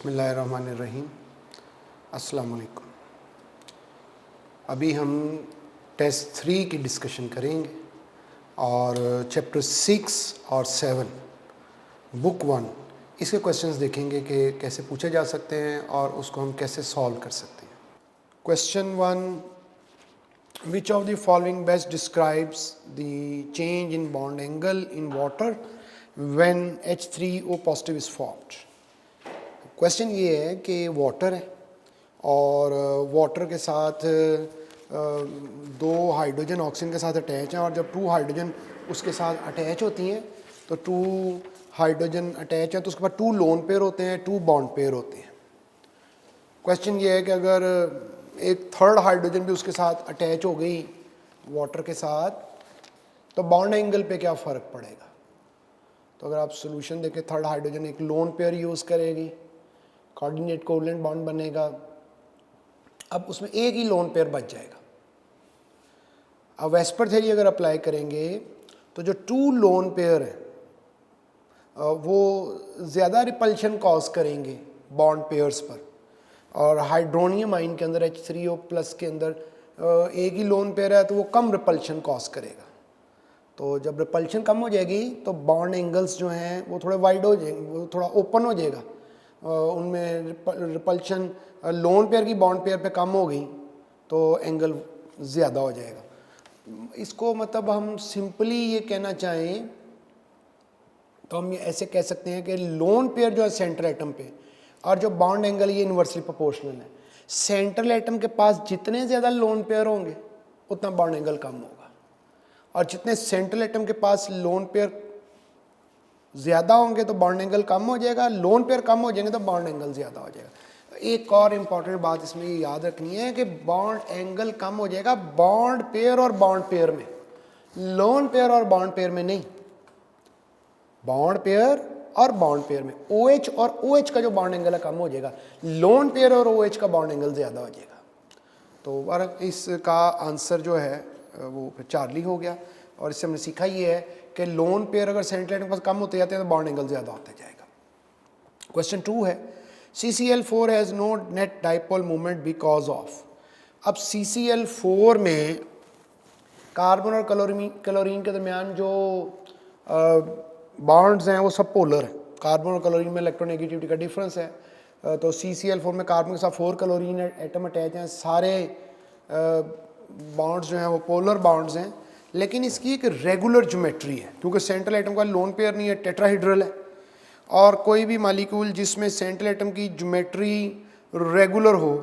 बिस्मिल्लाहिर्रहमानिर्रहीम। अस्सलाम वालेकुम। अभी हम टेस्ट 3 की डिस्कशन करेंगे और चैप्टर 6 और 7 बुक 1 इसके क्वेश्चंस देखेंगे कि कैसे पूछे जा सकते हैं और उसको हम कैसे सॉल्व कर सकते हैं। Question 1, which of the following best describes the change in bond angle in water when H3O positive is formed. Question ये है कि वाटर है और वाटर के साथ दो हाइड्रोजन ऑक्सीजन के साथ अटैच हैं और जब 2 हाइड्रोजन उसके साथ अटैच होती हैं तो 2 हाइड्रोजन अटैच हैं तो उसके बाद 2 लोन पेयर होते हैं, 2 बॉन्ड पेयर होते हैं। क्वेश्चन ये है कि अगर एक थर्ड हाइड्रोजन भी उसके साथ अटैच हो गई वाटर के साथ तो बॉन्ड एंगल पे क्या फ़र्क पड़ेगा। तो अगर आप सोल्यूशन देखें, थर्ड हाइड्रोजन एक लोन पेयर यूज़ करेगी, कोऑर्डिनेट कोवलेंट बॉन्ड बनेगा, अब उसमें एक ही लोन पेयर बच जाएगा। अब वेस्पर थ्योरी अगर अप्लाई करेंगे तो जो 2 लोन पेयर है वो ज़्यादा रिपल्शन कॉज करेंगे बॉन्ड पेयर्स पर, और हाइड्रोनियम आइन के अंदर H3O प्लस के अंदर एक ही लोन पेयर है तो वो कम रिपल्शन कॉज करेगा। तो जब रिपल्शन कम हो जाएगी तो बॉन्ड एंगल्स जो हैं वो थोड़े वाइड हो जाएंगे, वो थोड़ा ओपन हो जाएगा, उनमें रिपल्शन लोन पेयर की बॉन्ड पेयर पे कम हो गई तो एंगल ज़्यादा हो जाएगा। इसको मतलब हम सिंपली ये कहना चाहें तो हम ये ऐसे कह सकते हैं कि लोन पेयर जो है सेंट्रल एटम पे और जो बॉन्ड एंगल ये इन्वर्सली प्रोपोर्शनल है। सेंट्रल एटम के पास जितने ज़्यादा लोन पेयर होंगे उतना बॉन्ड एंगल कम होगा, और जितने सेंट्रल एटम के पास लोन पेयर ज़्यादा होंगे तो बॉन्ड एंगल कम हो जाएगा, लोन पेयर कम हो जाएंगे तो बॉन्ड एंगल ज़्यादा हो जाएगा। एक और इम्पॉर्टेंट बात इसमें ये याद रखनी है कि बॉन्ड एंगल कम हो जाएगा बॉन्ड पेयर और बॉन्ड पेयर में, लोन पेयर और बॉन्ड पेयर में नहीं। बॉन्ड पेयर और बॉन्ड पेयर में OH और OH का जो बॉन्ड एंगल है कम हो जाएगा, लोन पेयर और OH का बॉन्ड एंगल ज़्यादा हो जाएगा। तो इसका आंसर जो है वो चार्ली हो गया, और इससे हमने सीखा ये है कि लोन पेयर अगर सेंट्रल एटम के पास कम होते जाते हैं तो बॉन्ड एंगल ज़्यादा होता जाएगा। क्वेश्चन 2 है, CCl4 has no net dipole moment because of. अब CCl4 में कार्बन और क्लोरीन के दरमियान जो बॉन्ड्स हैं वो सब पोलर हैं। कार्बन और क्लोरीन में इलेक्ट्रोनेगेटिविटी का डिफरेंस है, तो CCl4 में कार्बन के साथ 4 क्लोरीन एटम अटैच हैं, सारे बॉन्ड्स जो हैं वो पोलर बॉन्ड्स हैं। लेकिन इसकी एक रेगुलर ज्योमेट्री है क्योंकि सेंट्रल एटम का लोन पेयर नहीं है, टेट्राहेड्रल है, और कोई भी मॉलिक्यूल जिसमें सेंट्रल एटम की ज्योमेट्री रेगुलर हो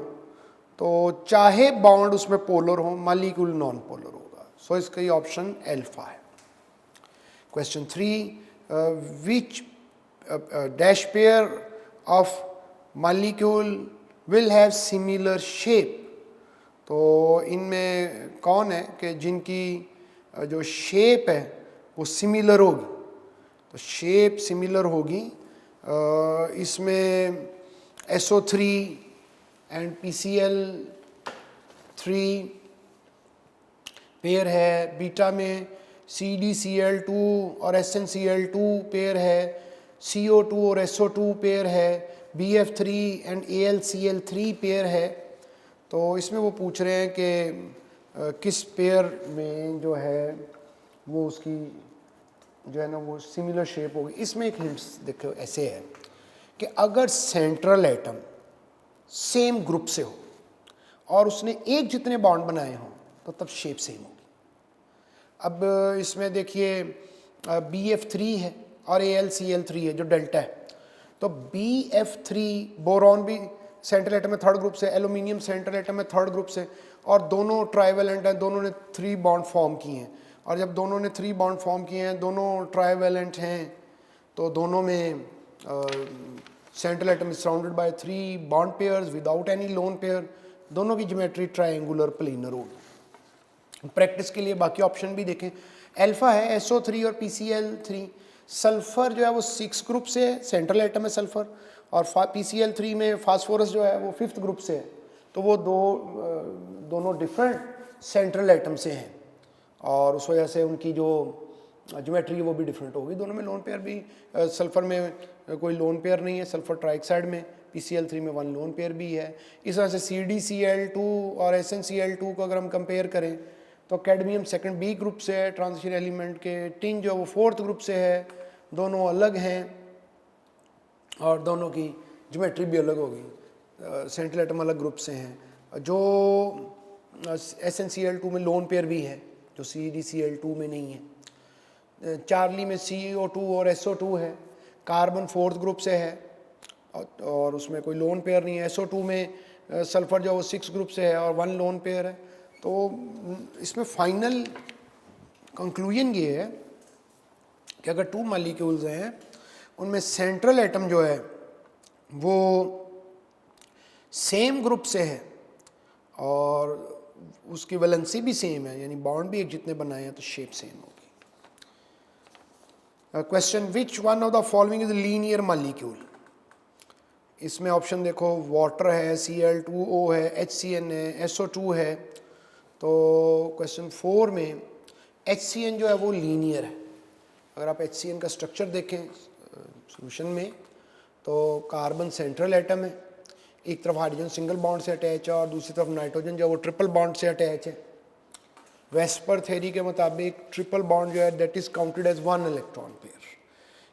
तो चाहे बॉन्ड उसमें पोलर हो मॉलिक्यूल नॉन पोलर होगा। सो इसका ये ऑप्शन अल्फा है। Question 3, which dash pair of molecule will have similar shape. तो इनमें कौन है कि जिनकी जो शेप है वो सिमिलर होगी, तो शेप सिमिलर होगी। इसमें SO3 एंड PCl3 पेयर है, बीटा में CdCl2 और SnCl2 पेयर है, CO2 और SO2 पेयर है, BF3 एंड AlCl3 पेयर है। तो इसमें वो पूछ रहे हैं कि किस पेयर में जो है वो उसकी जो है ना वो सिमिलर शेप होगी। इसमें एक हिंट्स देखो ऐसे है कि अगर सेंट्रल एटम सेम ग्रुप से हो और उसने एक जितने बॉन्ड बनाए हों तो तब शेप सेम होगी। अब इसमें देखिए BF3 है और AlCl3 है जो डेल्टा है, तो BF3 बोरॉन भी सेंट्रल एटम में थर्ड ग्रुप से, एल्यूमिनियम सेंट्रल एटम में थर्ड ग्रुप से, और दोनों ट्राइवेलेंट हैं, दोनों ने 3 बॉन्ड फॉर्म किए हैं, और जब दोनों ने 3 बॉन्ड फॉर्म किए हैं, दोनों ट्राइवेलेंट हैं, तो दोनों में central atom is surrounded by 3 bond pairs without any lone pair, दोनों की ज्योमेट्री ट्रायंगुलर प्लेनर होगी। प्रैक्टिस के लिए बाकी ऑप्शन भी देखें। अल्फा है SO3 और PCl3। सल्फर जो है वो 6 ग्रुप से है, सेंट्रल एटम है सल्फर, और PCl3 में फास्फोरस जो है वो 5th ग्रुप से है, तो वो दोनों डिफरेंट सेंट्रल एटम से हैं और उस वजह से उनकी जो ज्योमेट्री है वो भी डिफरेंट होगी। दोनों में लोन पेयर भी, सल्फर में कोई लोन पेयर नहीं है, सल्फर ट्राइऑक्साइड में PCl3 में 1 लोन पेयर भी है। इस तरह से CdCl2 और SnCl2 को अगर हम कंपेयर करें तो कैडमियम सेकंड बी ग्रुप से है ट्रांजिशन एलिमेंट के, टिन जो वो फोर्थ ग्रुप से है, दोनों अलग हैं और दोनों की ज्योमेट्री भी अलग होगी, सेंट्रल एटम अलग ग्रुप से हैं। जो SnCl2 में लोन पेयर भी है जो CdCl2 में नहीं है। चार्ली में CO2 और SO2 है, कार्बन फोर्थ ग्रुप से है और उसमें कोई लोन पेयर नहीं है। SO2 में सल्फर जो वो 6 ग्रुप से है और 1 लोन पेयर है। तो इसमें फाइनल कंक्लूजन ये है कि अगर 2 मॉलिक्यूल्स हैं उनमें सेंट्रल एटम जो है वो सेम ग्रुप से है और उसकी वैलेंसी भी सेम है, यानी बॉन्ड भी एक जितने बनाए हैं तो शेप सेम होगी। Question, which one of the following is linear molecule. इसमें ऑप्शन देखो, वाटर है, Cl2O है, HCN है, SO2 है। तो क्वेश्चन 4 में HCN जो है वो लीनियर है। अगर आप HCN का स्ट्रक्चर देखें सॉल्यूशन में तो कार्बन सेंट्रल एटम है, एक तरफ हाइड्रोजन सिंगल बॉन्ड से अटैच है और दूसरी तरफ नाइट्रोजन जो है वो ट्रिपल बॉन्ड से अटैच है। वेस्पर थ्योरी के मुताबिक ट्रिपल बॉन्ड जो है that is counted as 1 electron pair,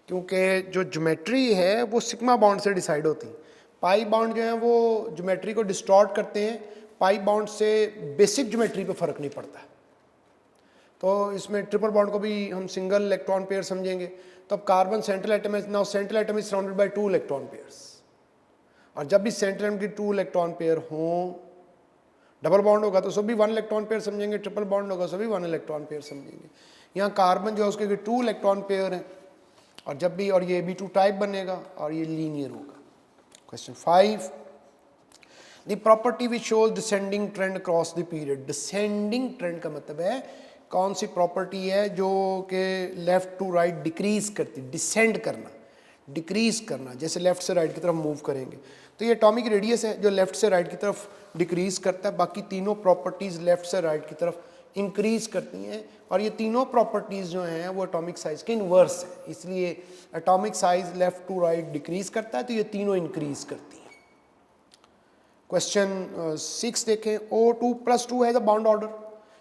क्योंकि जो ज्योमेट्री है वो सिग्मा बॉन्ड से डिसाइड होती है। पाई बॉन्ड जो है वो ज्योमेट्री को डिस्टॉर्ट करते हैं, पाई बॉन्ड से बेसिक ज्योमेट्री पे फर्क नहीं पड़ता। तो इसमें ट्रिपल बॉन्ड को भी हम सिंगल इलेक्ट्रॉन पेयर समझेंगे। तो अब कार्बन सेंट्रल एटम है, now central atom is surrounded by 2 electron pairs, और जब भी सेंट्रल एटम की 2 इलेक्ट्रॉन पेयर हों, डबल बॉन्ड होगा तो सब भी 1 इलेक्ट्रॉन पेयर समझेंगे, ट्रिपल बॉन्ड होगा सब भी 1 इलेक्ट्रॉन पेयर समझेंगे। यहाँ कार्बन जो है उसके 2 इलेक्ट्रॉन पेयर हैं और जब भी, और ये Ab2 टाइप बनेगा और ये लीनियर होगा। Question 5, the property which shows descending trend cross the period. Descending trend का मतलब है कौन सी प्रॉपर्टी है जो कि लेफ्ट टू राइट डिक्रीज करती, डिसेंड करना, डिक्रीज करना, जैसे लेफ्ट से राइट की तरफ मूव करेंगे। तो ये एटॉमिक रेडियस है जो लेफ्ट से राइट की तरफ डिक्रीज करता है, बाकी तीनों प्रॉपर्टीज लेफ्ट से राइट की तरफ इंक्रीज करती हैं। और ये तीनों प्रॉपर्टीज जो हैं वो एटॉमिक साइज के इन्वर्स है, इसलिए atomic size left to right decrease करता है तो ये तीनों इंक्रीज करती हैं। क्वेश्चन 6 देखें, O2+2 है द बॉन्ड ऑर्डर।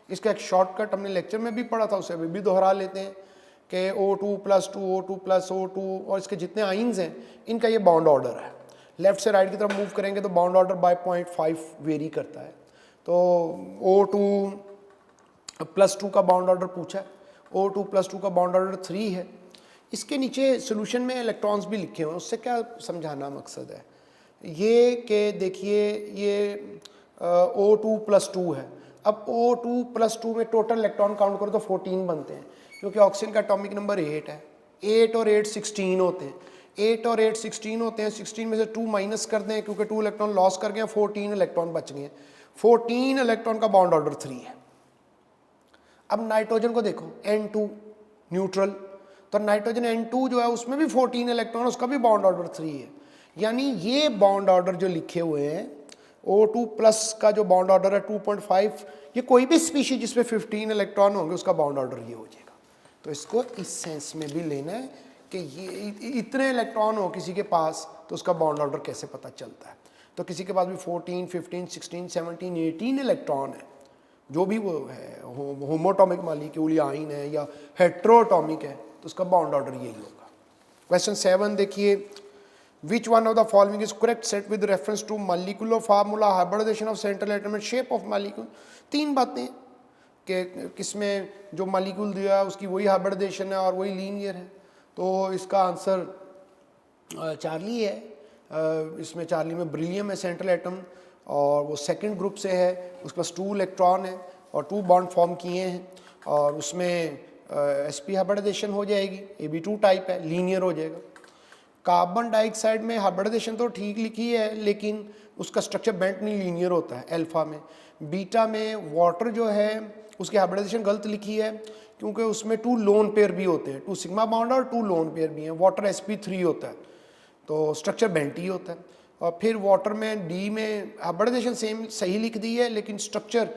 इसका एक शॉर्टकट हमने लेक्चर में भी पढ़ा था, उसे अभी भी दोहरा लेते हैं कि O2+2, O2+O2 और इसके जितने आइंस हैं इनका ये बॉन्ड ऑर्डर है। लेफ्ट से राइट की तरफ मूव करेंगे तो बॉन्ड ऑर्डर बाय 0.5 वेरी करता है। तो O2+2 का बॉन्ड ऑर्डर पूछा है, O2+2 का बॉन्ड ऑर्डर 3 है। इसके नीचे सोल्यूशन में इलेक्ट्रॉन्स भी लिखे हुए हैं, उससे क्या समझाना मकसद है ये कि देखिए ये O2+2 है। अब O2+2 में टोटल इलेक्ट्रॉन काउंट करो तो 14 बनते हैं, क्योंकि ऑक्सीजन का एटॉमिक नंबर 8 है। 8 और 8 16 होते हैं, 8 और 8 16 होते हैं। 16 में से 2 माइनस कर दें क्योंकि 2 इलेक्ट्रॉन लॉस कर गए, 14 इलेक्ट्रॉन बच गए। 14 इलेक्ट्रॉन का बॉन्ड ऑर्डर 3 है। अब नाइट्रोजन को देखो, N2 न्यूट्रल, तो नाइट्रोजन N2 जो है उसमें भी 14 इलेक्ट्रॉन, उसका भी बॉन्ड ऑर्डर 3 है। यानी ये बॉन्ड ऑर्डर जो लिखे हुए हैं O2+ का जो बॉन्ड ऑर्डर है 2.5, ये कोई भी स्पीशीज जिसमें 15 इलेक्ट्रॉन होंगे उसका बॉन्ड ऑर्डर ये हो जाएगा। तो इसको इस सेंस में भी लेना है कि ये इतने इलेक्ट्रॉन हो किसी के पास तो उसका बॉन्ड ऑर्डर कैसे पता चलता है। तो किसी के पास भी 14, 15, 16, 17, 18 इलेक्ट्रॉन है, जो भी वो है, होमोटॉमिक मॉलिक्यूल या आइन है या हेट्रोटॉमिक है, तो उसका बॉन्ड ऑर्डर यही होगा। क्वेश्चन 7 देखिए, which one of the following is correct set with reference to molecular formula, hybridization of central atom and shape of molecule। 3 बातें कि किसमें जो मॉलिक्यूल दिया है उसकी वही हाइब्रिडाइजेशन है और वही लीनियर है। तो इसका आंसर चार्ली है। इसमें चार्ली में ब्रिलियम है सेंट्रल एटम और वो सेकंड ग्रुप से है, उसके पास 2 इलेक्ट्रॉन है और 2 बॉन्ड फॉर्म किए हैं और उसमें sp हाइब्रिडाइजेशन हो जाएगी, Ab2 टाइप है, लीनियर हो जाएगा। कार्बन डाइऑक्साइड में हाइब्रिडाइजेशन तो ठीक लिखी है लेकिन उसका स्ट्रक्चर बेंट नहीं लीनियर होता है अल्फा में। बीटा में वाटर जो है उसकी हाइब्रिडाइजेशन गलत लिखी है क्योंकि उसमें 2 लोन पेयर भी होते हैं, 2 सिग्मा बॉन्ड और 2 लोन पेयर भी हैं। वाटर sp3 होता है तो स्ट्रक्चर बेंट ही होता है। और फिर वाटर में डी में हाइब्रिडाइजेशन सेम सही लिख दी है लेकिन स्ट्रक्चर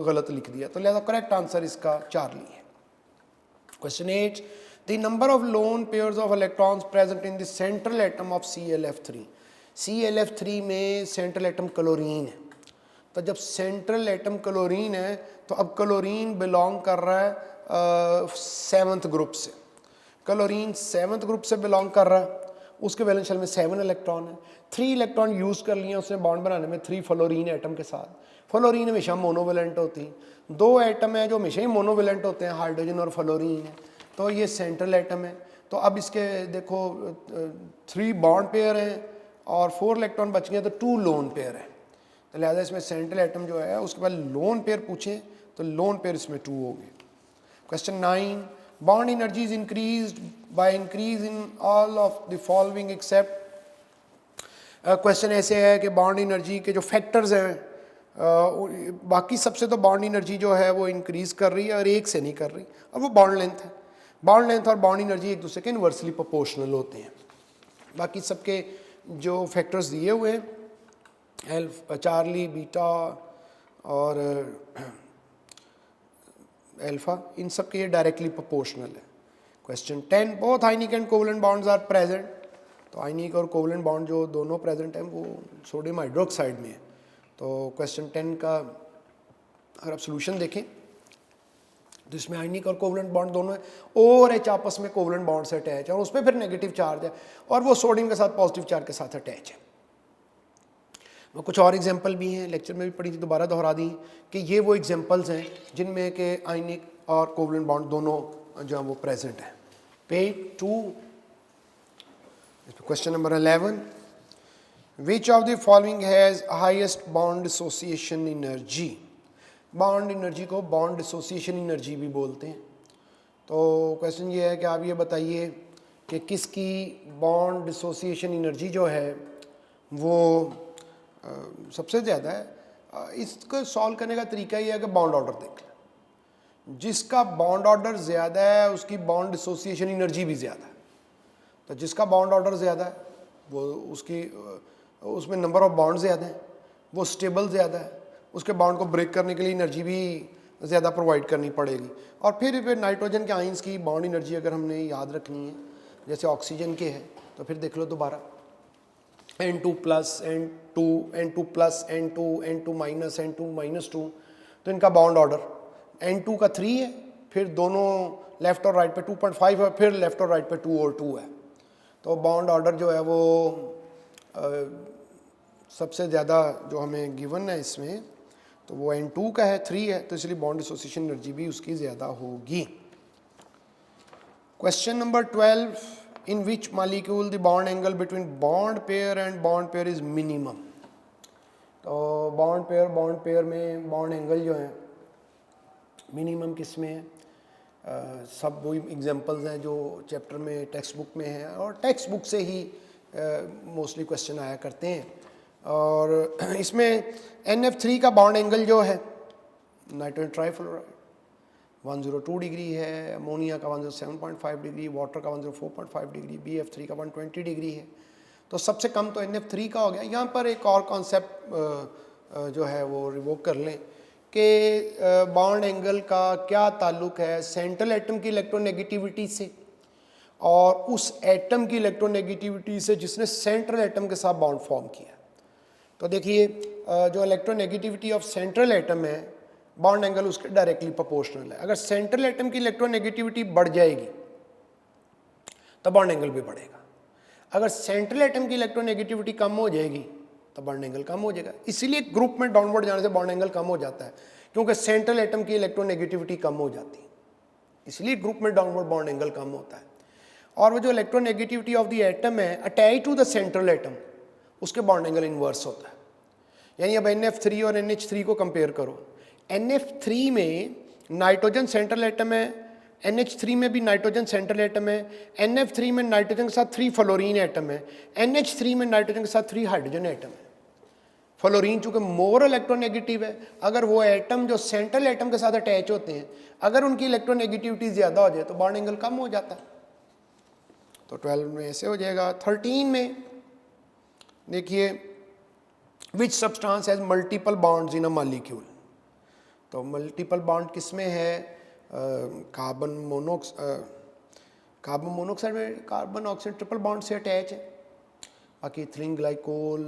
गलत लिख दिया, तो लिहाजा करेक्ट आंसर इसका चार्ली है। Question 8, the number of lone pairs of electrons present in the central atom of ClF3। ClF3 में सेंट्रल एटम क्लोरीन है, तो जब सेंट्रल एटम क्लोरीन है तो अब क्लोरीन बिलोंग कर रहा है 7th ग्रुप से। क्लोरीन 7th ग्रुप से बिलोंग कर रहा है, उसके वैलेंस शेल में 7 इलेक्ट्रॉन है। 3 इलेक्ट्रॉन यूज़ कर लिए उसने बॉन्ड बनाने में 3 फ्लोरीन एटम के साथ। फ्लोरीन हमेशा मोनोवेलेंट होती हैं, 2 एटम है जो हमेशा ही मोनोवेलेंट होते हैं, हाइड्रोजन और फ्लोरीन है, तो ये सेंट्रल एटम है। तो अब इसके देखो 3 बॉन्ड पेयर हैं और 4 इलेक्ट्रॉन बच गए, तो 2 लोन पेयर है। तो लिहाजा इसमें सेंट्रल एटम जो है उसके बाद लोन पेयर पूछें तो लोन पेयर इसमें 2 हो गए। Question 9, bond energy is increased by increase in all of the following except. Question ऐसे है कि बॉन्ड एनर्जी के जो फैक्टर्स हैं बाकी सबसे तो बॉन्ड एनर्जी जो है वो इंक्रीज कर रही है और एक से नहीं कर रही, और वो बॉन्ड लेंथ है। बॉन्ड लेंथ और बॉन्ड एनर्जी एक दूसरे के इन्वर्सली प्रोपोर्शनल होते हैं। बाकी सबके जो फैक्टर्स दिए हुए हैं चार्ली, बीटा और अल्फा, इन सब के ये डायरेक्टली प्रोपोर्शनल है। Question 10, both ionic and covalent bonds are present. तो आयनिक और कोवलेंट बॉन्ड जो दोनों प्रेजेंट हैं वो सोडियम हाइड्रोक्साइड में है। तो क्वेश्चन 10 का अगर आप सोल्यूशन देखें तो इसमें आयनिक और कोवलेंट बॉन्ड दोनों है, O और H आपस में कोवलेंट बॉन्ड से अटैच है और उस पर फिर नेगेटिव चार्ज है और वो सोडियम के साथ पॉजिटिव चार्ज के साथ अटैच है। वो कुछ और एग्जांपल भी हैं, लेक्चर में भी पढ़ी थी, दोबारा दोहरा दी कि ये वो एग्जांपल्स हैं जिनमें के आयनिक और कोवलेंट बॉन्ड दोनों जो है वो प्रेजेंट है। Page 2, question number 11, which of the following has highest bond dissociation energy. Bond energy को बॉन्ड डिसोसिएशन एनर्जी भी बोलते हैं। तो क्वेश्चन ये है कि आप ये बताइए कि किसकी बॉन्ड डिसोसिएशन एनर्जी जो है वो सबसे ज़्यादा है। इसको सॉल्व करने का तरीका ये है कि बॉन्ड ऑर्डर देख लें, जिसका बॉन्ड ऑर्डर ज़्यादा है उसकी बॉन्ड डिसोसिएशन एनर्जी भी ज़्यादा है। तो जिसका बॉन्ड ऑर्डर ज़्यादा है वो उसमें नंबर ऑफ बॉन्ड ज़्यादा है, वो स्टेबल ज़्यादा है, उसके बॉन्ड को ब्रेक करने के लिए एनर्जी भी ज़्यादा प्रोवाइड करनी पड़ेगी। और फिर नाइट्रोजन के आइंस की बॉन्ड एनर्जी अगर हमने याद रखनी है जैसे ऑक्सीजन के है तो फिर देख लो दोबारा, N2 plus N2 N2 plus N2 N2 minus N2 minus 2, तो इनका बॉन्ड ऑर्डर N2 का 3 है, फिर दोनों लेफ़्ट और राइट पे 2.5 है, फिर लेफ़्ट और राइट पे 2 और 2 है। तो बॉन्ड ऑर्डर जो है वो सबसे ज़्यादा जो हमें गिवन है इसमें तो वो N2 का है, 3 है, तो इसलिए बॉन्ड डिसोसिएशन एनर्जी भी उसकी ज़्यादा होगी। Question number 12, in which molecule the bond angle between bond pair and bond pair is minimum। तो बॉन्ड पेयर में बॉन्ड एंगल जो है मिनिमम किस में है, सब वही एग्जांपल्स हैं जो चैप्टर में टेक्स्ट बुक में है और टेक्स्ट बुक से ही मोस्टली क्वेश्चन आया करते हैं। और इसमें NF3 का बॉन्ड एंगल जो है नाइट्रोजन ट्राइफ्लोराइड 102 डिग्री है, अमोनिया का 107.5 डिग्री, वाटर का 104.5 डिग्री, BF3 का 120 डिग्री है। तो सबसे कम तो NF3 का हो गया। यहाँ पर एक और कॉन्सेप्ट जो है वो रिवोक कर लें कि बॉन्ड एंगल का क्या ताल्लुक है सेंट्रल एटम की इलेक्ट्रोनेगेटिविटी से और उस एटम की इलेक्ट्रोनेगेटिविटी से जिसने सेंट्रल एटम के साथ बॉन्ड फॉर्म किया। तो देखिए जो इलेक्ट्रोनेगेटिविटी ऑफ सेंट्रल एटम है बॉन्ड एंगल उसके डायरेक्टली प्रोपोर्शनल है। अगर सेंट्रल एटम की इलेक्ट्रोनेगेटिविटी बढ़ जाएगी तो बॉन्ड एंगल भी बढ़ेगा, अगर सेंट्रल एटम की इलेक्ट्रोनेगेटिविटी कम हो जाएगी तो बॉन्ड एंगल कम हो जाएगा। इसीलिए ग्रुप में डाउनवर्ड जाने से बॉन्ड एंगल कम हो जाता है, क्योंकि सेंट्रल एटम की इलेक्ट्रोनेगेटिविटी कम हो जाती है, इसलिए ग्रुप में डाउनवर्ड बॉन्ड एंगल कम होता है। और वो जो इलेक्ट्रोनेगेटिविटी ऑफ द एटम है attach to the central atom, उसके बॉन्ड एंगल इन्वर्स होता है। यानी अब NF3 और NH3 को कंपेयर करो, NF3 में नाइट्रोजन सेंट्रल एटम है, NH3 में भी नाइट्रोजन सेंट्रल एटम है, NF3 में नाइट्रोजन के साथ 3 फ्लोरीन एटम है, NH3 में नाइट्रोजन के साथ 3 हाइड्रोजन एटम है। फ्लोरीन चूंकि मोर इलेक्ट्रोनेगेटिव है, अगर वो एटम जो सेंट्रल एटम के साथ अटैच होते हैं अगर उनकी इलेक्ट्रोनेगेटिविटी ज़्यादा हो जाए तो बॉन्ड एंगल कम हो जाता है। तो 12 में ऐसे हो जाएगा। 13 में देखिए which substance has multiple bonds in a molecule. तो मल्टीपल बॉन्ड किस में है, कार्बन मोनोक्साइड में कार्बन ऑक्सीजन ट्रिपल बॉन्ड से अटैच है। बाकी इथिलीन ग्लाइकोल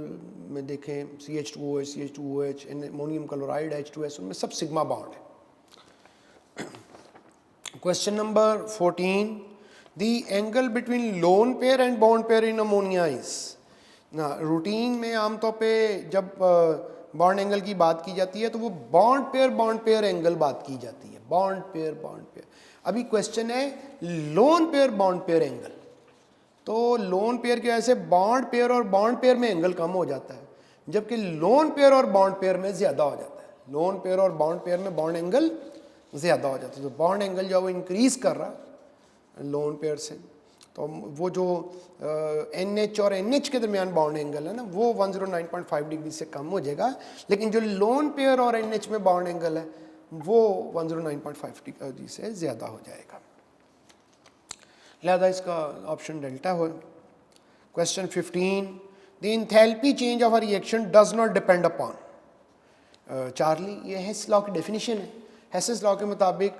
में देखें CH2OH, CH2OH, ammonium chloride H2S, उनमें सब सिग्मा बॉन्ड है। Question number 14, the angle between lone pair and bond pair in ammonia is ना। रूटीन में आमतौर पे जब बॉन्ड एंगल की बात की जाती है तो वो बॉन्ड पेयर एंगल बात की जाती है, बॉन्ड पेयर। अभी क्वेश्चन है lone pair bond pair angle. तो लोन पेयर की वजह से बॉन्ड पेयर और बॉन्ड पेयर में एंगल कम हो जाता है, जबकि लोन पेयर और बॉन्ड पेयर में ज़्यादा हो जाता है। लोन पेयर और बॉन्ड पेयर में बॉन्ड एंगल ज़्यादा हो जाता है, तो बॉन्ड एंगल जो है वो इंक्रीज़ कर रहा है लोन पेयर से। तो वो जो NH और NH के दरमियान बॉन्ड एंगल है ना, वो 109.5 डिग्री से कम हो जाएगा, लेकिन जो लोन पेयर और NH में बॉन्ड एंगल है वो 109.5 डिग्री से ज़्यादा हो जाएगा, लिहाजा इसका ऑप्शन डेल्टा हो। Question 15, the enthalpy change of a reaction does not depend upon. Charlie, ये हेस लॉ की डेफिनेशन है। हेसेस लॉ के मुताबिक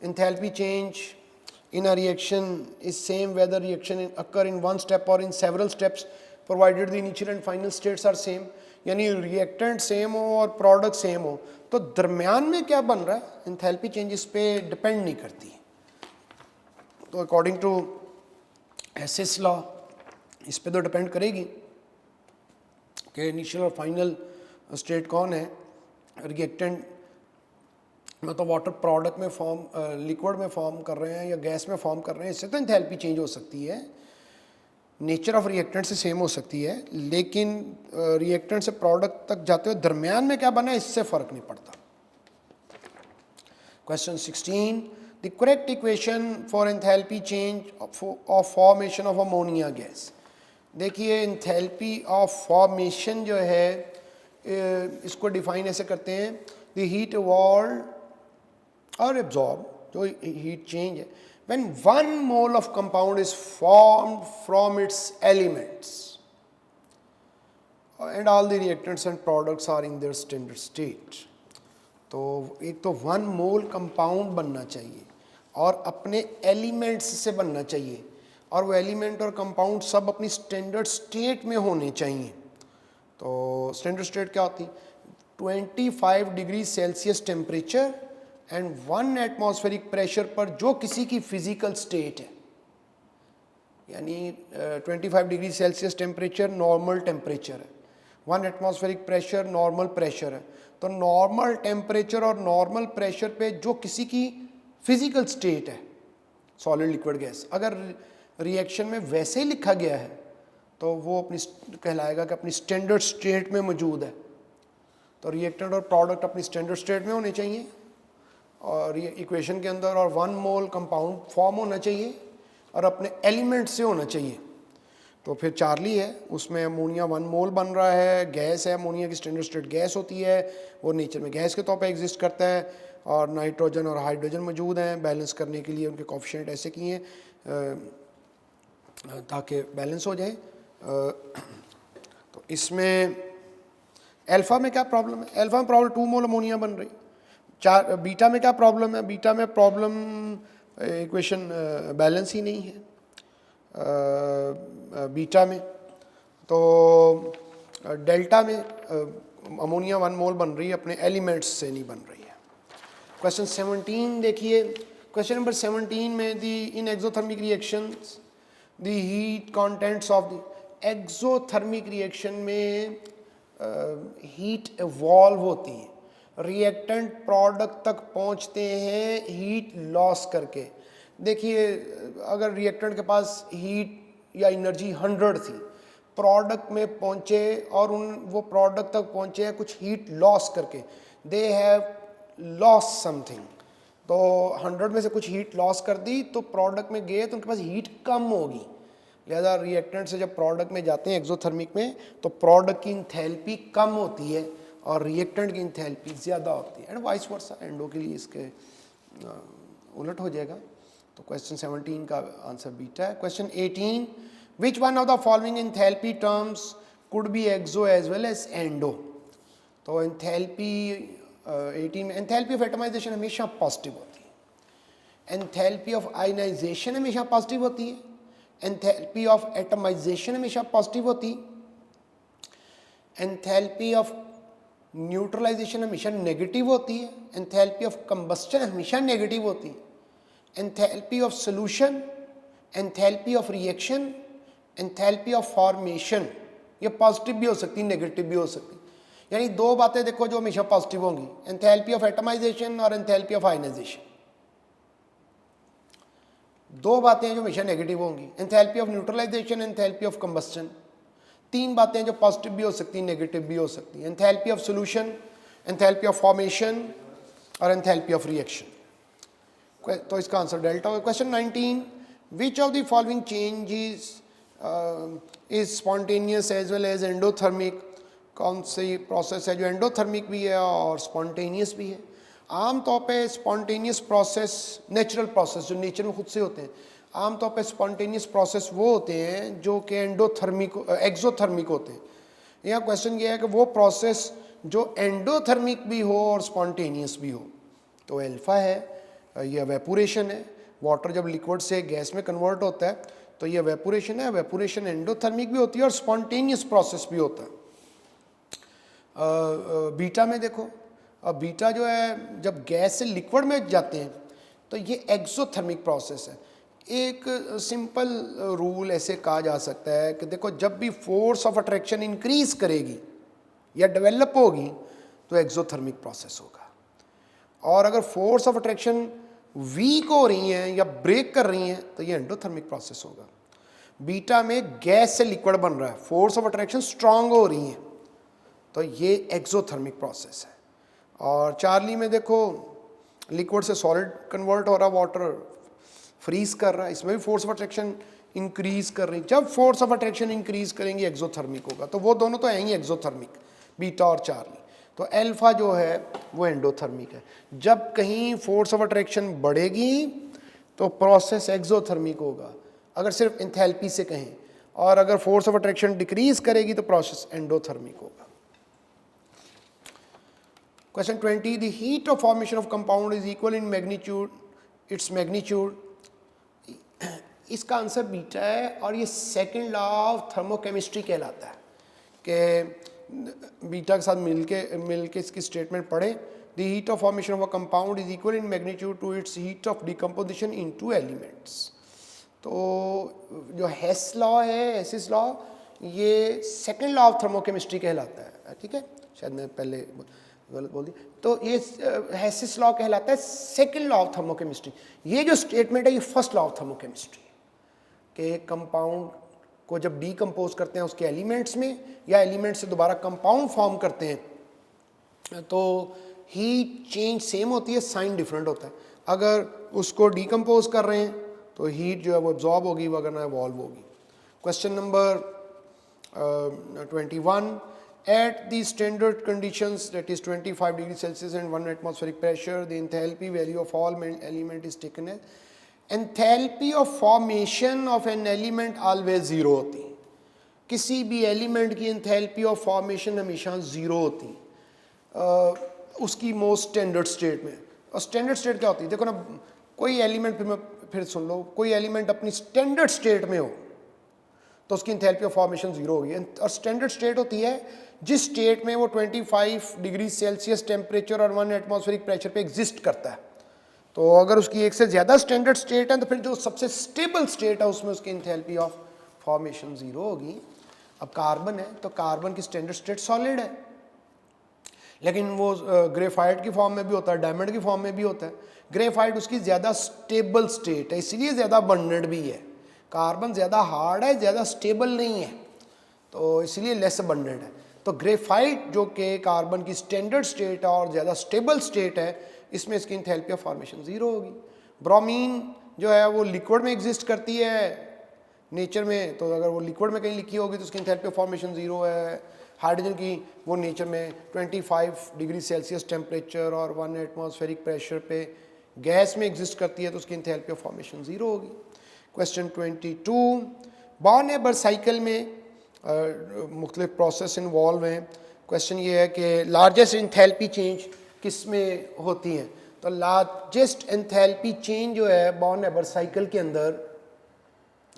enthalpy change in a reaction is same whether reaction occur in one step or in several steps provided the initial and final states are same। यानी reactant same हो और product same हो तो दरमियान में क्या बन रहा है इंथैल्पी चेंज इस पे डिपेंड नहीं करती। तो अकॉर्डिंग टू हेसेस लॉ इस पे तो डिपेंड करेगी कि इनिशियल और फाइनल स्टेट कौन है। रिएक्टेंट मतलब वाटर प्रोडक्ट में फॉर्म, लिक्विड में फॉर्म कर रहे हैं या गैस में फॉर्म कर रहे हैं, इससे तो एंथैल्पी चेंज हो सकती है, नेचर ऑफ रिएक्टेंट से सेम हो सकती है, लेकिन रिएक्टेंट से प्रोडक्ट तक जाते हुए दरमियान में क्या बना है इससे फ़र्क नहीं पड़ता। Question 16, the correct equation for enthalpy change of formation of ammonia gas. देखिए एंथैल्पी ऑफ फॉर्मेशन जो है इसको डिफाइन ऐसे करते हैं, द हीट इवॉल्व और एब्जॉर्ब, जो हीट चेंज है, when 1 mole of compound is formed from its elements and all the reactants and products are in their standard state। तो एक तो 1 mole कंपाउंड बनना चाहिए और अपने एलिमेंट्स से बनना चाहिए, और वो एलिमेंट और कंपाउंड सब अपनी स्टैंडर्ड स्टेट में होने चाहिए। तो स्टैंडर्ड स्टेट क्या होती है? 25 degree Celsius temperature and 1 atmospheric pressure पर जो किसी की फिजिकल स्टेट है, यानी 25 degree Celsius temperature normal temperature है, 1 एटमॉस्फेरिक प्रेशर नॉर्मल प्रेशर है। तो नॉर्मल टेम्परेचर और नॉर्मल प्रेशर पे जो किसी की फिजिकल स्टेट है सॉलिड लिक्विड गैस, अगर रिएक्शन में वैसे ही लिखा गया है तो वो अपनी कहलाएगा कि अपनी स्टैंडर्ड स्टेट में मौजूद है। तो रिएक्टेंट और प्रोडक्ट अपनी स्टैंडर्ड स्टेट में होने चाहिए और ये इक्वेशन के अंदर, और 1 मोल कंपाउंड फॉर्म होना चाहिए और अपने एलिमेंट से होना चाहिए। तो फिर चार्ली है, उसमें अमोनिया 1 मोल बन रहा है, गैस है, अमोनिया की स्टैंडर्ड स्टेट गैस होती है, वो नेचर में गैस के तौर पे एग्जिस्ट करता है, और नाइट्रोजन और हाइड्रोजन मौजूद हैं। बैलेंस करने के लिए उनके कोफिशिएंट ऐसे किए हैं ताकि बैलेंस हो जाए। तो इसमें अल्फ़ा में क्या प्रॉब्लम है? अल्फ़ा में प्रॉब्लम 2 मोल अमोनिया बन रही। बीटा में क्या प्रॉब्लम है? बीटा में प्रॉब्लम इक्वेशन बैलेंस ही नहीं है बीटा में। तो डेल्टा में अमोनिया 1 मोल बन रही है, अपने एलिमेंट्स से नहीं बन रही है। क्वेश्चन 17 देखिए। क्वेश्चन नंबर 17 में दी in exothermic reactions the heat contents of the exothermic reaction में हीट इवॉल्व होती है, रिएक्टेंट प्रोडक्ट तक पहुंचते हैं हीट लॉस करके। देखिए अगर रिएक्टेंट के पास हीट या एनर्जी 100 थी, प्रोडक्ट में पहुंचे और वो प्रोडक्ट तक पहुंचे हैं कुछ हीट लॉस करके, दे हैव लॉस समथिंग। तो 100 में से कुछ हीट लॉस कर दी तो प्रोडक्ट में गए तो उनके पास हीट कम होगी, लिहाजा रिएक्टेंट से जब प्रोडक्ट में जाते हैं एक्सोथर्मिक में तो प्रोडक्ट की इंथैल्पी कम होती है और रिएक्टेंट की इंथैल्पी ज़्यादा होती है, एंड वाइस वर्सा। एंडो के लिए इसके उलट हो जाएगा। तो क्वेश्चन 17 का आंसर बीटा है। Question 18, which one of the following enthalpy terms could be exo as well as endo. तो इंथैल्पी 18 में एंथैल्पी ऑफ एटमाइजेशन हमेशा पॉजिटिव होती है, एंथैल्पी ऑफ आयनाइजेशन हमेशा पॉजिटिव होती है, एंथैल्पी ऑफ एटमाइजेशन हमेशा पॉजिटिव होती, एंथैल्पी ऑफ न्यूट्रलाइजेशन हमेशा नेगेटिव होती है, एंथैल्पी ऑफ कंबस्टन हमेशा नेगेटिव होती है, enthalpy of solution, enthalpy of reaction, enthalpy of formation, ये पॉजिटिव भी हो सकती है, नेगेटिव भी हो सकती है। यानी दो बातें देखो जो हमेशा पॉजिटिव होंगी, एंथैल्पी ऑफ एटमाइजेशन और एंथैल्पी ऑफ आयनाइजेशन। दो बातें जो हमेशा नेगेटिव होंगी, enthalpy of neutralization, enthalpy of combustion. तीन बातें जो पॉजिटिव भी हो सकती हैं, नेगेटिव भी हो सकती हैं, enthalpy of solution, enthalpy of formation और एंथैल्पी ऑफ रिएक्शन। तो इसका आंसर डेल्टा होगा। Question 19, which of the following changes is spontaneous as well as endothermic. कौन सी प्रोसेस है जो एंडोथर्मिक भी है और स्पॉन्टेनियस भी है। आमतौर पे स्पॉन्टेनियस प्रोसेस नेचुरल प्रोसेस जो नेचर में खुद से होते हैं, आमतौर पे स्पॉन्टेनियस प्रोसेस वो होते हैं जो कि एंडोथर्मिक एक्सोथर्मिक होते हैं। यहाँ क्वेश्चन ये है कि वो प्रोसेस जो एंडोथर्मिक भी हो और स्पॉन्टेनियस भी हो। तो अल्फा है, ये वेपोरेशन है। वाटर जब लिक्विड से गैस में कन्वर्ट होता है तो ये वेपोरेशन है। वेपोरेशन एंडोथर्मिक भी होती है और स्पॉन्टेनियस प्रोसेस भी होता है। बीटा में देखो, अब बीटा जो है जब गैस से लिक्विड में जाते हैं तो ये एक्सोथर्मिक प्रोसेस है। एक सिंपल रूल ऐसे कहा जा सकता है कि देखो जब भी फोर्स ऑफ अट्रैक्शन इंक्रीज करेगी या डेवलप होगी तो एक्सोथर्मिक प्रोसेस होगा, और अगर फोर्स ऑफ अट्रैक्शन वीक हो रही हैं या ब्रेक कर रही हैं तो ये एंडोथर्मिक प्रोसेस होगा। बीटा में गैस से लिक्विड बन रहा है, फोर्स ऑफ अट्रैक्शन स्ट्रांग हो रही हैं तो ये एक्सोथर्मिक प्रोसेस है। और चार्ली में देखो लिक्विड से सॉलिड कन्वर्ट हो रहा, वाटर फ्रीज कर रहा है, इसमें भी फोर्स ऑफ अट्रैक्शन इंक्रीज कर रही। जब फोर्स ऑफ अट्रैक्शन इंक्रीज करेंगे एक्सोथर्मिक होगा। तो वो दोनों तो हैं ही एक्सोथर्मिक, बीटा और चार्ली। तो अल्फा जो है वो एंडोथर्मिक है। जब कहीं फोर्स ऑफ अट्रैक्शन बढ़ेगी तो प्रोसेस एक्सोथर्मिक होगा अगर सिर्फ एंथैल्पी से कहें, और अगर फोर्स ऑफ अट्रैक्शन डिक्रीज करेगी तो प्रोसेस एंडोथर्मिक होगा। Question 20, the heat of formation of compound is equal in magnitude, its magnitude. इसका आंसर बीटा है और ये सेकंड लॉ ऑफ थर्मोकेमिस्ट्री कहलाता है कि बीटा के साथ मिलके इसकी स्टेटमेंट पढ़े। The heat of formation of a compound is equal in magnitude to it's heat of decomposition into elements. तो जो हेस लॉ है, हेसिस लॉ, ये सेकंड लॉ ऑफ थर्मोकेमिस्ट्री कहलाता है। ठीक है, शायद मैं पहले गलत बोल दी। तो ये हेसिस लॉ कहलाता है सेकंड लॉ ऑफ थर्मोकेमिस्ट्री। ये जो स्टेटमेंट है ये फर्स्ट लॉ ऑफ थर्मोकेमिस्ट्री के कंपाउंड को जब डीकम्पोज करते हैं उसके एलिमेंट्स में या एलिमेंट से दोबारा कंपाउंड फॉर्म करते हैं तो हीट चेंज सेम होती है, साइन डिफरेंट होता है। अगर उसको डीकम्पोज कर रहे हैं तो हीट जो है वो एब्जॉर्ब होगी, वगैरह इवॉल्व होगी। Question number 21, at the standard conditions, that is 25 degrees Celsius and 1 atmospheric pressure, the enthalpy value of all element is taken as enthalpy of formation of an element always zero होती है। किसी भी element की enthalpy of formation हमेशा zero होती उसकी most standard state में। और स्टैंडर्ड स्टेट क्या होती है, देखो ना, कोई एलिमेंट, फिर सुन लो, कोई एलिमेंट अपनी स्टैंडर्ड स्टेट में हो तो उसकी एंथैल्पी ऑफ फॉर्मेशन ज़ीरो होगी। और स्टैंडर्ड स्टेट होती है जिस स्टेट में वो 25 डिग्री सेल्सियस टेम्परेचर और 1 एटमॉस्फेरिक प्रेशर पे एग्जिस्ट करता है। तो अगर उसकी एक से ज़्यादा स्टैंडर्ड स्टेट है तो फिर जो सबसे स्टेबल स्टेट है उसमें उसकी एंथैल्पी ऑफ फॉर्मेशन ज़ीरो होगी। अब कार्बन है तो कार्बन की स्टैंडर्ड स्टेट सॉलिड है, लेकिन वो ग्रेफाइट की फॉर्म में भी होता है, डायमंड की फॉर्म में भी होता है। ग्रेफाइट उसकी ज़्यादा स्टेबल स्टेट है, इसलिए ज़्यादा अबंडेंट भी है। कार्बन ज़्यादा हार्ड है, ज़्यादा स्टेबल नहीं है, तो इसलिए लेस अबंडेंट है। तो ग्रेफाइट जो कि कार्बन की स्टैंडर्ड स्टेट है और ज़्यादा स्टेबल स्टेट है, इसमें इसकी एंथैल्पी ऑफ फॉर्मेशन ज़ीरो होगी। ब्रोमीन जो है वो लिक्विड में एग्जिस्ट करती है नेचर में, तो अगर वो लिक्विड में कहीं लिखी होगी तो उसकी एंथैल्पी ऑफ फॉर्मेशन ज़ीरो है। हाइड्रोजन की वो नेचर में 25 डिग्री सेल्सियस टेम्परेचर और 1 एटमॉस्फेरिक प्रेशर पे गैस में एग्जिस्ट करती है तो उसकी एंथैल्पी ऑफ फॉर्मेशन ज़ीरो होगी। क्वेश्चन 22, बॉर्न एबर साइकिल में मुख्तलिफ प्रोसेस इन्वॉल्व हैं। क्वेश्चन ये है कि लार्जेस्ट एंथैल्पी चेंज किस में होती है, तो लार्जेस्ट एंथैल्पी चेंज जो है बॉर्न एबर साइकिल के अंदर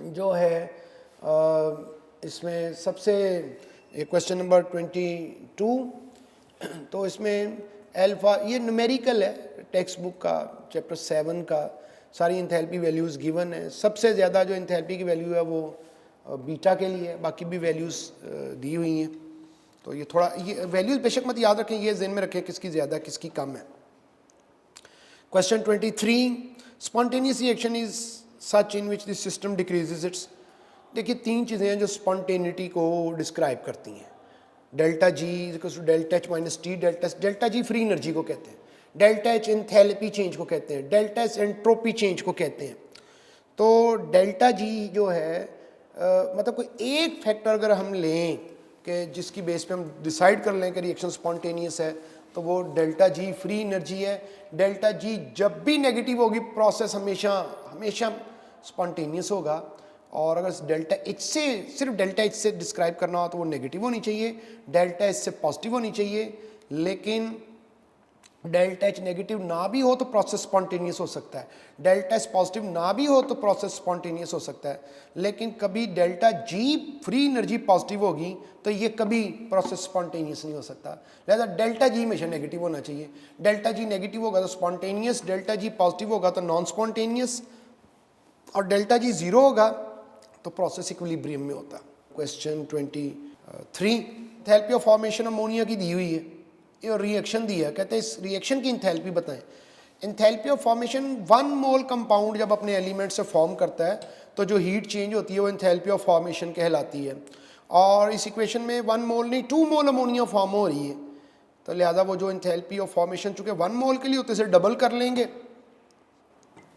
जो है इसमें सबसे क्वेश्चन नंबर 22, तो इसमें अल्फा, ये न्यूमेरिकल है टेक्स्ट बुक का चैप्टर 7 का, सारी इंथैल्पी वैल्यूज़ गिवन है। सबसे ज़्यादा जो इंथैल्पी की वैल्यू है वो बीटा के लिए, बाकी भी वैल्यूज़ दी हुई हैं। तो ये थोड़ा, ये वैल्यूज़ बेशक मत याद रखें, ये ज़हन में रखें किसकी ज़्यादा किसकी कम है। Question 23, spontaneous reaction is such in which this system decreases it's. देखिए 3 चीज़ें हैं जो स्पॉन्टेनिटी को डिस्क्राइब करती हैं। Delta G equals to delta H minus T. Delta G free energy को कहते हैं, डेल्टा एच एंथैल्पी चेंज को कहते हैं, डेल्टा एच एंट्रोपी चेंज को कहते हैं। तो डेल्टा जी जो है मतलब कोई एक फैक्टर अगर हम लें कि जिसकी बेस पे हम डिसाइड कर लें कि रिएक्शन स्पॉन्टेनियस है, तो वो डेल्टा जी फ्री एनर्जी है। डेल्टा जी जब भी नेगेटिव होगी प्रोसेस हमेशा स्पॉन्टेनियस होगा, और अगर डेल्टा एच से, सिर्फ डेल्टा एच से डिस्क्राइब करना हो तो वो नेगेटिव होनी चाहिए, डेल्टा एच से पॉजिटिव होनी चाहिए। लेकिन डेल्टा एच नेगेटिव ना भी हो तो प्रोसेस स्पॉन्टेनियस हो सकता है, डेल्टा एच पॉजिटिव ना भी हो तो प्रोसेस स्पॉन्टेनियस हो सकता है। लेकिन कभी delta G free energy positive होगी तो ये कभी प्रोसेस स्पॉन्टेनियस नहीं हो सकता। लिहाजा डेल्टा जी हमेशा नेगेटिव होना चाहिए। डेल्टा जी नेगेटिव होगा तो स्पॉन्टेनियस, डेल्टा जी पॉजिटिव होगा तो नॉन स्पॉन्टेनियस, और डेल्टा जी ज़ीरो होगा तो प्रोसेस इक्विलिब्रियम में होता। Question 23, enthalpy of formation ammonia की दी हुई है, ये रिएक्शन दी है, कहते हैं इस रिएक्शन की एंथैल्पी बताएं। Enthalpy of formation, 1 mole compound जब अपने एलिमेंट से फॉर्म करता है तो जो हीट चेंज होती है वो एंथैल्पी ऑफ फॉर्मेशन कहलाती है। और इस इक्वेशन में 1 मोल नहीं 2 मोल अमोनिया फॉर्म हो रही है, तो लिहाजा वो जो एंथैल्पी ऑफ फॉर्मेशन चूँकि 1 मोल के लिए होते से डबल कर लेंगे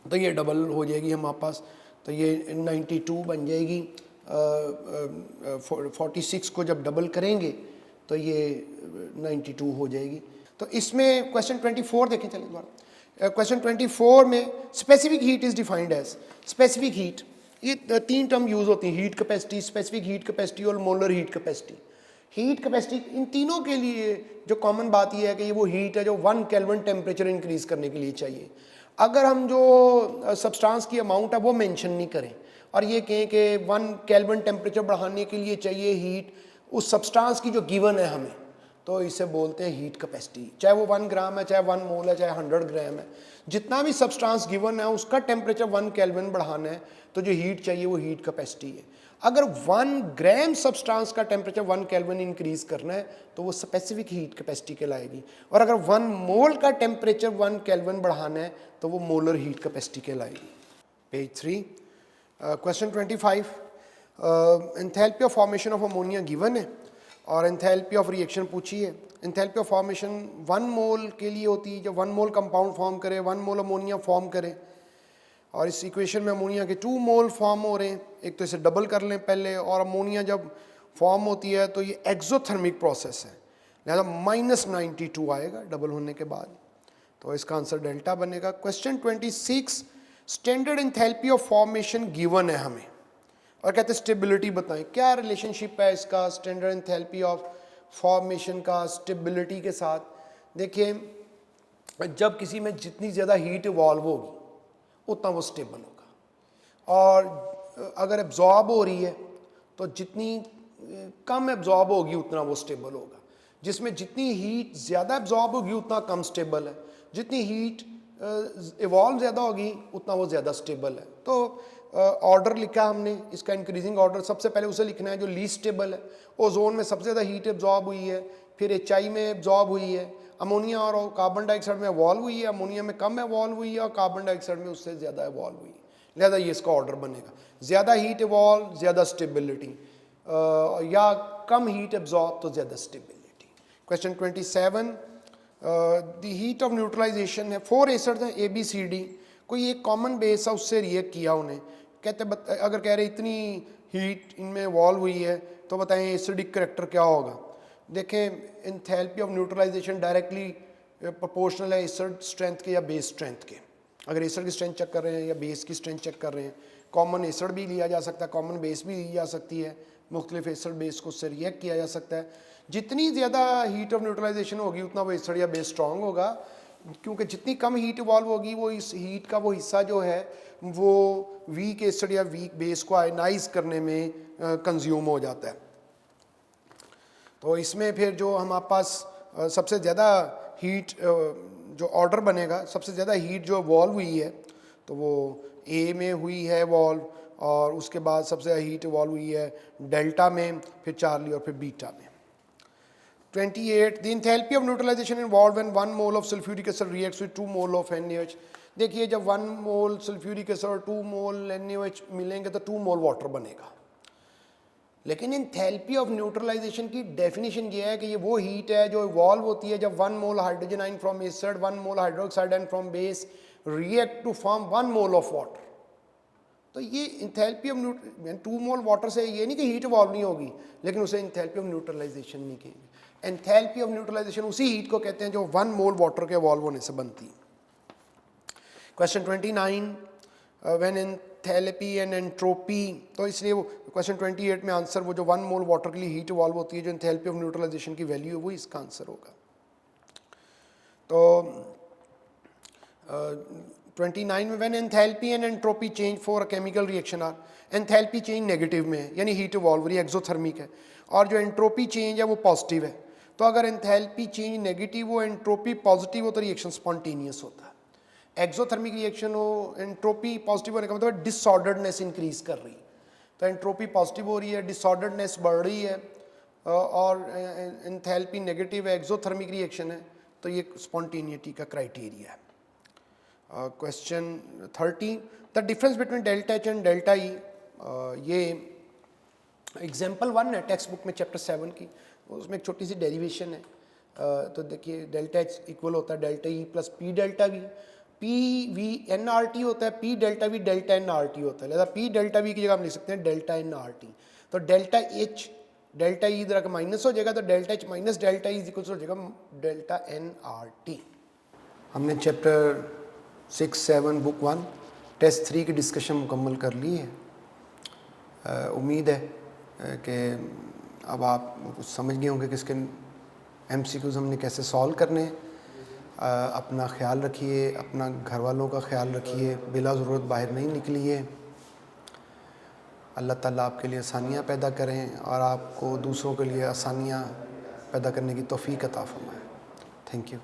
तो ये डबल हो जाएगी हमारे पास, तो ये 92 बन जाएगी। 46 को जब डबल करेंगे तो ये 92 हो जाएगी। तो इसमें क्वेश्चन 24 देखें, चलिए दोबारा। क्वेश्चन 24 में specific heat is defined as, specific heat, ये 3 टर्म यूज़ होती हैं, heat capacity, specific heat capacity और molar heat capacity. Heat capacity, इन तीनों के लिए जो कॉमन बात यह है कि ये वो हीट है जो 1 केल्विन टेम्परेचर इंक्रीज़ करने के लिए चाहिए। अगर हम जो सब्सटेंस की अमाउंट है वो मेंशन नहीं करें और ये कहें कि 1 केल्विन टेम्परेचर बढ़ाने के लिए चाहिए हीट उस सब्सटेंस की जो गिवन है हमें, तो इसे बोलते हैं हीट कैपेसिटी। चाहे वो 1 ग्राम है, चाहे 1 मोल है, चाहे 100 ग्राम है, जितना भी सब्सटेंस गिवन है उसका टेम्परेचर 1 केल्विन बढ़ाना है तो जो हीट चाहिए वो हीट कैपेसिटी है। अगर 1 ग्राम सब्सटेंस का टेम्परेचर 1 केल्विन इंक्रीज करना है तो वो स्पेसिफिक हीट कैपेसिटी कहलाएगी, और अगर 1 मोल का टेम्परेचर 1 केल्विन बढ़ाना है तो वो मोलर हीट कैपेसिटी कहलाएगी। Page 3, question 25, enthalpy of formation of ammonia given है और एंथैल्पी ऑफ रिएक्शन पूछी है। एंथैल्पी ऑफ फॉर्मेशन 1 मोल के लिए होती है, जब 1 मोल कंपाउंड फॉर्म करे, 1 मोल अमोनिया फॉर्म करे, और इस इक्वेशन में अमोनिया के 2 मोल फॉर्म हो रहे हैं। एक तो इसे डबल कर लें पहले, और अमोनिया जब फॉर्म होती है तो ये एक्सोथर्मिक प्रोसेस है, लिहाजा -92 आएगा डबल होने के बाद, तो इसका आंसर डेल्टा बनेगा। Question 26, standard enthalpy of formation given है हमें और कहते हैं स्टेबिलिटी बताएं, क्या रिलेशनशिप है इसका स्टैंडर्ड एंथैल्पी ऑफ फॉर्मेशन का स्टेबिलिटी के साथ। देखिए, जब किसी में जितनी ज़्यादा हीट इवॉल्व होगी उतना वो स्टेबल होगा, और अगर एब्जॉर्ब हो रही है तो जितनी कम एब्जॉर्ब होगी उतना वो स्टेबल होगा। जिसमें जितनी हीट ज़्यादा एब्जॉर्ब होगी उतना कम स्टेबल है, जितनी हीट इवॉल्व ज़्यादा होगी उतना वो ज़्यादा स्टेबल है। तो ऑर्डर लिखा हमने इसका, इंक्रीजिंग ऑर्डर, सबसे पहले उसे लिखना है जो लीस्ट स्टेबल है। ओजोन में सबसे ज़्यादा हीट एब्जॉर्ब हुई है, फिर HI में एब्जॉर्ब हुई है, अमोनिया और कार्बन डाइऑक्साइड में इवॉल्व हुई है, अमोनिया में कम इवॉल्व हुई है और कार्बन डाइऑक्साइड में उससे ज़्यादा इवॉल्व हुई है, लिहाजा ये इसका ऑर्डर बनेगा। ज़्यादा हीट इवॉल्व ज़्यादा स्टेबिलिटी, या कम हीट एब्जॉर्ब तो ज़्यादा stability. Question 27, the heat of neutralization है, 4 एसिड्स हैं ABCD, कोई एक कॉमन बेस है उससे रिएक्ट किया उन्हें, कहते अगर कह रहे इतनी हीट इनमें इवॉल्व हुई है तो बताएं एसिडिक करेक्टर क्या होगा। देखें, enthalpy of neutralization directly proportional है एसिड स्ट्रेंथ के या बेस स्ट्रेंथ के। अगर एसिड की स्ट्रेंथ चेक कर रहे हैं या बेस की स्ट्रेंथ चेक कर रहे हैं, कॉमन एसिड भी लिया जा सकता है, कॉमन बेस भी ली जा सकती है, मुख्तलिफ एसिड बेस को उससे रिएक्ट किया जा सकता है। जितनी ज़्यादा हीट ऑफ न्यूट्रलाइजेशन होगी उतना वो एसिड या बेस स्ट्रॉन्ग होगा। क्योंकि जितनी कम हीट इवॉल्व होगी वो इस हीट का वो हिस्सा जो है वो वीक एसिड या वीक बेस को आयनाइज करने में कंज्यूम हो जाता है। तो इसमें फिर जो हमारे पास सबसे ज़्यादा हीट जो ऑर्डर बनेगा, सबसे ज़्यादा हीट जो वॉल्व हुई है तो वो ए में हुई है वॉल्व, और उसके बाद सबसे ज़्यादा हीट वॉल्व हुई है डेल्टा में, फिर चार्ली और फिर बीटा में। 28 the enthalpy of neutralization involve when 1 mole of sulphuric acid reacts with 2 mole of NaOH। देखिए जब 1 मोल सल्फ्यूरिक एसिड और 2 मोल NaOH मिलेंगे तो 2 मोल वाटर बनेगा। लेकिन एंथैल्पी ऑफ न्यूट्रलाइजेशन की डेफिनेशन ये है कि ये वो हीट है जो इवॉल्व होती है जब 1 mole hydrogen ion from acid, 1 mole hydroxide ion from base react to form 1 mole of water. तो ये एंथैल्पी ऑफ 2 मोल वाटर से ये नहीं कि हीट इवॉल्व नहीं होगी, लेकिन उसे एंथैल्पी ऑफ न्यूट्रलाइजेशन नहीं कहेंगे। एंथैल्पी ऑफ न्यूट्रलाइजेशन उसी हीट को कहते हैं जो 1 मोल वाटर के इवॉल्व होने से बनती है। Question 29 when enthalpy and entropy, तो इसलिए वो क्वेश्चन 28 में आंसर वो जो 1 मोल वाटर के लिए हीट इवॉल्व होती है जो एंथैल्पी ऑफ न्यूट्रलाइजेशन की वैल्यू है वो इसका आंसर होगा। तो 29 में when enthalpy and entropy change for a chemical reaction are, enthalpy change negative में है यानी हीट इवॉल्व हो रही है, एक्सोथर्मिक है, और जो एंट्रोपी चेंज है वो पॉजिटिव है। तो अगर एंथैल्पी चेंज नेगेटिव हो, एंट्रोपी पॉजिटिव हो तो रिएक्शन स्पॉन्टेनियस होता है। एक्सोथर्मिक रिएक्शन हो, एंट्रोपी पॉजिटिव होने का मतलब डिसऑर्डर्डनेस इंक्रीज कर रही है, तो एंट्रोपी पॉजिटिव हो रही है, डिसऑर्डर्डनेस बढ़ रही है, और एंथैल्पी नेगेटिव है, एक्सोथर्मिक रिएक्शन है, तो ये स्पॉन्टेनिटी का क्राइटेरिया है। Question 30 the difference between delta H and delta E, ये एग्जाम्पल 1 है टेक्स्ट बुक में चैप्टर 7 की, उसमें एक छोटी सी डेरिवेशन है। तो देखिए डेल्टा एच इक्वल होता है delta E plus P delta V, P V N R T होता है, P delta V delta N R T होता है, लिहाजा पी डेल्टा वी की जगह हम लिख सकते हैं डेल्टा एन आर टी। तो डेल्टा एच डेल्टा ई इधर का माइनस हो जाएगा, तो delta H minus delta E equal हो जाएगा डेल्टा एन आर टी। हमने चैप्टर 6, 7 बुक 1 टेस्ट 3 की डिस्कशन मुकम्मल कर ली है। उम्मीद है कि अब आप कुछ समझ गए होंगे कि इसके MCQs हमने कैसे सॉल्व करने हैं। अपना ख्याल रखिए, अपना घर वालों का ख्याल रखिए, बिला ज़रूरत बाहर नहीं निकलिए। अल्लाह ताला आपके लिए आसानियाँ पैदा करें और आपको दूसरों के लिए आसानियाँ पैदा करने की तौफीक अता फरमाए। Thank you.